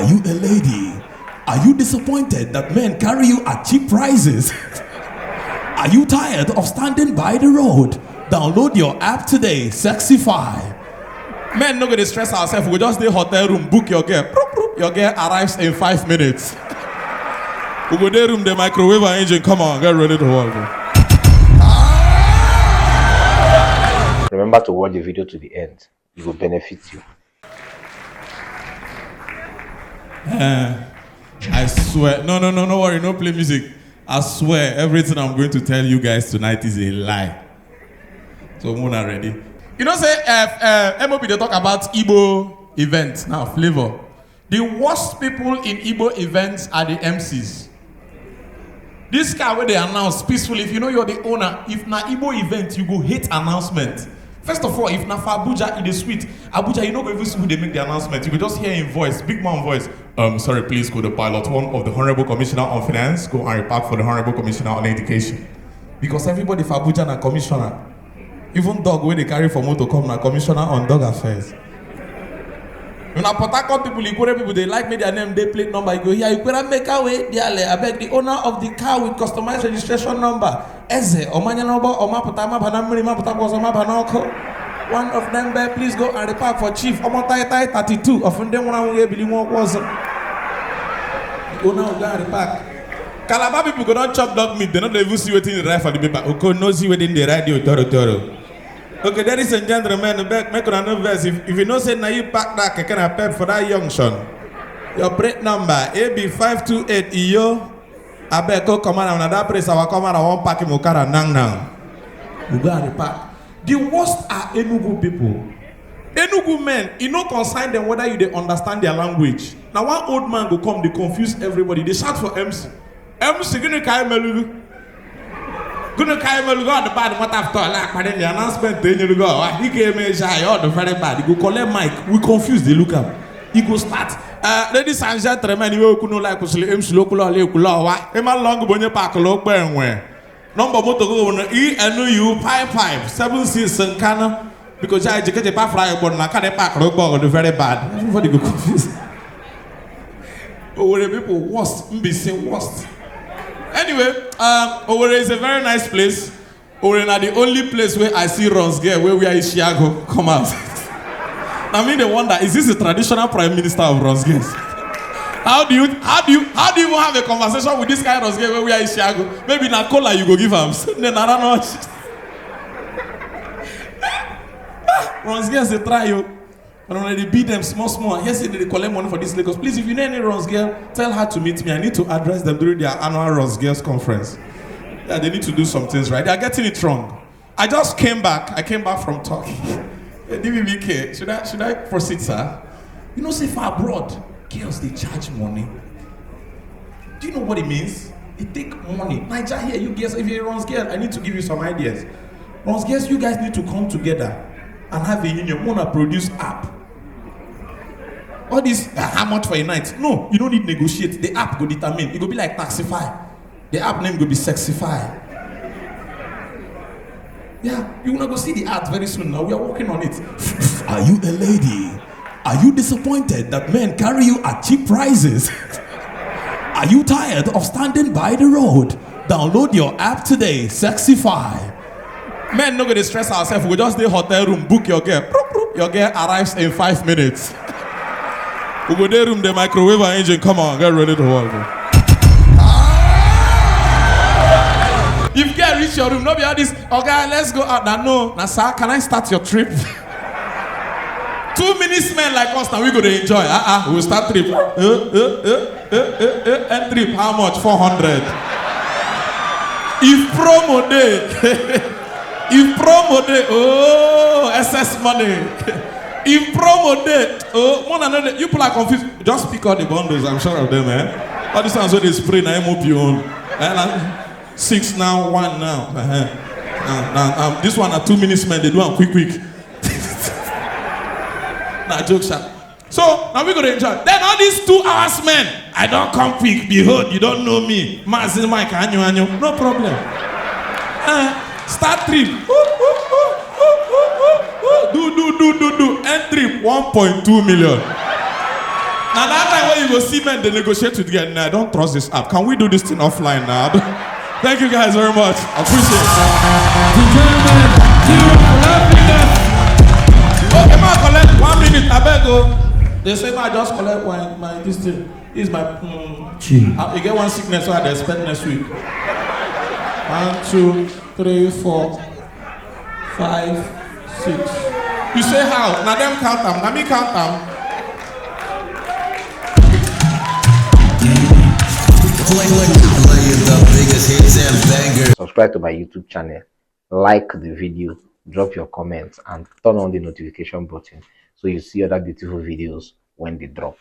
Are you a lady? Are you disappointed that men carry you at cheap prices? Are you tired of standing by the road? Download your app today, Sexify. Men no gonna stress ourselves. We just stay hotel room, book your girl. Your girl arrives in 5 minutes. We go there room, the microwave engine. Come on, get ready to work. Remember to watch the video to the end. It will benefit you. I swear. No worry, no play music. I swear, everything I'm going to tell you guys tonight is a lie. So, Mona ready. You know, say, M.O.P. they talk about Igbo events now, flavor. The worst people in Igbo events are the MCs. This guy where they announce peacefully, if you know you're the owner, if na Igbo event, you go hate announcement. First of all, if na for Abuja, in the suite, Abuja, you know even who they make the announcement. You will just hear in voice, big man voice. Sorry, please go to pilot 1 of the Honorable Commissioner on Finance, go and report for the Honorable Commissioner on Education. Because everybody for Abuja na commissioner. Even dog where they carry for motor come na commissioner on dog affairs. When I Port Harcourt people, Ikure people, they like me their name, they plate number. You go here, Ikure make a way, I beg the owner of the car with customized registration number. Eze, Omanya number, Omaputama Panamri, Maputako, Mapanoko. One of them there, please go and report for Chief Omotai 32. Often them one will be one was. The owner of the report. Calabar people go not chop dog meat, they don't even see what in the right for the paper. Okay, no see what in the radio, Toro. Okay, ladies and gentlemen, make another verse. If you know say now you pack that can I pay for that young son. Your plate number AB528 EO. I bet go come on that place. I will come on. I won't pack him. Okara nang nang. We go and pack. The worst are Enugu people. Enugu men, you know consign them whether you they understand their language. Now one old man go come, they confuse everybody. They shout for MC. MC gonna carry Melugu. Gonna carry Melugu on the bad what after like but then the announcement then you go. He came in shy all the very bad. He go collect mic. We confuse. They look up. He go start. Ladies and gentlemen, you know like MC local or local. Emma long bonye park local where. Number motor go on ENU 5576 Sankana because I educate a fly but I can't pack local the very bad. Everybody go confused. Over people worst, say worst. Anyway, Owerri is a very nice place. Owerri is the only place where I see Ron's girl where we are in Chicago come out. I mean, they wonder, is this a traditional prime minister of Ron's girls? How do you even have a conversation with this guy Ron's girl where we are in Chicago? Maybe na cola you go give him. Then I don't know. Ron's girls they try you. And when they beat them small. Yesterday they collect money for this Lagos. Please, if you know any Ron's girl, tell her to meet me. I need to address them during their annual Ron's Girls conference. Yeah, they need to do some things right. They are getting it wrong. I just came back. I came back from Turkey. DBBK, should I proceed, sir? You know, say for abroad, girls they charge money. Do you know what it means? It take money. Naija here, you guys, if you're Ron's girl, I need to give you some ideas. Ron's girls, you guys need to come together and have a union. Wanna produce app. All this, how much for a night? No, you don't need to negotiate. The app go determine. It go be like Taxify. The app name go be Sexify. Yeah, you wanna go see the art very soon now. We are working on it. Are you a lady? Are you disappointed that men carry you at cheap prices? Are you tired of standing by the road? Download your app today, Sexify. Men no gonna stress ourselves. We just stay hotel room, book your girl. Your girl arrives in 5 minutes. We go there room, the microwave engine. Come on, get ready to work. If you get reach your room, no be all this. Okay, let's go out. No, sir, can I start your trip? 2 minutes men like us, now we gonna enjoy. We'll start trip. And trip, how much? 400. If promo day, oh, SS money. If promo day, oh, one another, you people are confused. Just pick out the bundles, I'm sure of them, eh? All these ones where they spray, now M.O.P. on. 6 now, 1 now. This one are 2 minutes men, they do them quick. Nah, joke shot. So, now we're going to enjoy. Then all these 2 hours men, I don't come quick, behold, you don't know me. Mazin Mike, anyo. No problem. Start trip. Do. End trip, 1.2 million. Now that time when you go see men, they negotiate with get. Nah, I don't trust this app. Can we do this thing offline now? Thank you guys very much. I appreciate it. Okay, man, collect 1 minute. I beg go. They say I just collect my this thing. This is my you get one sickness so I expect next week. 1, 2, 3, 4, 5, 6. You say how? Now them count them. Let me count them. Subscribe to my YouTube channel, like the video, drop your comments, and turn on the notification button so you see other beautiful videos when they drop.